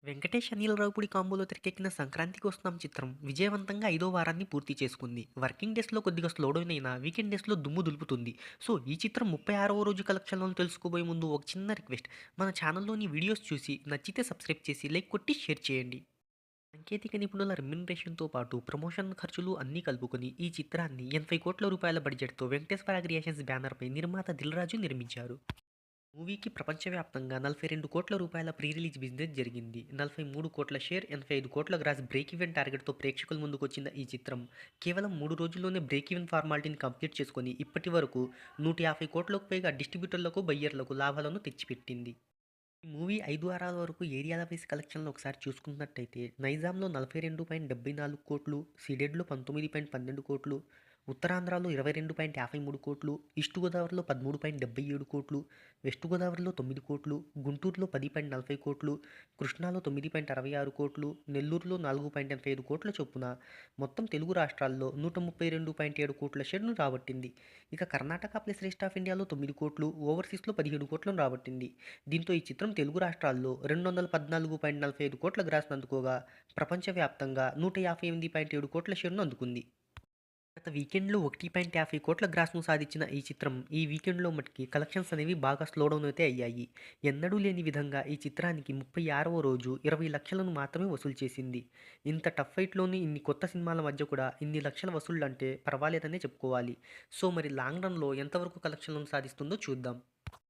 వెంకటేష్, అనిల్ రావిపూడి కాంబోలో తెరకెక్కిన 'సంక్రాంతికి వస్తున్నాం' చిత్రం విజయవంతంగా ఐదో వారాన్ని పూర్తి చేసుకుంది. వర్కింగ్ డేస్‌లో కొద్దిగా స్లో డౌన్ అయినా వీకెండ్ డేస్‌లో దుమ్ము దులుపుతుంది. సో, ఈ చిత్రం 36వ రోజు కలెక్షన్లను తెలుసుకోబోయే ముందు ఒక చిన్న రిక్వెస్ట్. మన ఛానల్‌లోని వీడియోస్ చూసి నచ్చితే సబ్స్క్రైబ్ చేసి, లైక్ కొట్టి షేర్ చేయండి. సాంకేతిక నిపుణుల రెమ్యునరేషన్‌తో పాటు ప్రమోషన్ ఖర్చులు అన్నీ కలుపుకొని ఈ చిత్రాన్ని 80,00,00,000 బడ్జెట్‌తో వెంకటేశ్వర క్రియేషన్స్ బ్యానర్‌పై నిర్మాత దిల్ రాజు నిర్మించారు. మూవీకి ప్రపంచవ్యాప్తంగా రూ. 42,00,00,000 ప్రీ రిలీజ్ బిజినెస్ జరిగింది. 43,00,00,000 షేర్, 85,00,00,000 గ్రాస్ బ్రేక్ ఈవెన్ టార్గెట్‌తో ప్రేక్షకుల ముందుకొచ్చిన ఈ చిత్రం కేవలం 3 రోజుల్లోనే బ్రేక్ ఈవెన్ ఫార్మాలిటీని కంప్లీట్ చేసుకొని ఇప్పటి వరకు 150,00,00,000కు పైగా డిస్ట్రిబ్యూటర్లకు, బయ్యర్లకు లాభాలను తెచ్చిపెట్టింది. ఈ మూవీ 5 వారాల వరకు ఏరియాల వైస్ కలెక్షన్‌లు ఒకసారి చూసుకున్నట్టయితే నైజాంలో 42.74,00,00,000, సీడెడ్‌లో 19.12,00,00,000, ఉత్తరాంధ్రలో 22.53,00,00,000, ఈస్ట్ గోదావరిలో 13.77,00,00,000, వెస్ట్ గోదావరిలో 9,00,00,000, గుంటూరులో 10.40,00,00,000, కృష్ణాలో 9.66,00,00,000, నెల్లూరులో 4.85,00,00,000 చొప్పున మొత్తం తెలుగు రాష్ట్రాల్లో 132.7,00,00,000 షేర్‌ను రాబట్టింది. ఇక కర్ణాటక ప్లస్ రెస్ట్ ఆఫ్ ఇండియాలో 9,00,00,000, ఓవర్సీస్‌లో 15,00,00,000 రాబట్టింది. దీంతో ఈ చిత్రం తెలుగు రాష్ట్రాల్లో 214.45,00,00,000 గ్రాస్‌ను అందుకోగా, ప్రపంచవ్యాప్తంగా 158.7,00,00,000 షేర్‌ను అందుకుంది. గత వీకెండ్‌లో 1.50,00,00,000 గ్రాస్‌ను సాధించిన ఈ చిత్రం ఈ వీకెండ్‌లో మటికి కలెక్షన్స్ అనేవి బాగా స్లో డౌన్ అయితే అయ్యాయి. ఎన్నడూ లేని విధంగా ఈ చిత్రానికి 36వ రోజు 20,00,000ను మాత్రమే వసూలు చేసింది. ఇంత టఫ్ ఫైట్‌లోని ఇన్ని కొత్త సినిమాల మధ్య కూడా ఇన్ని లక్షల వసూళ్లంటే పర్వాలేదనే చెప్పుకోవాలి. సో, మరి లాంగ్ రన్‌లో ఎంతవరకు కలెక్షన్‌లను సాధిస్తుందో చూద్దాం.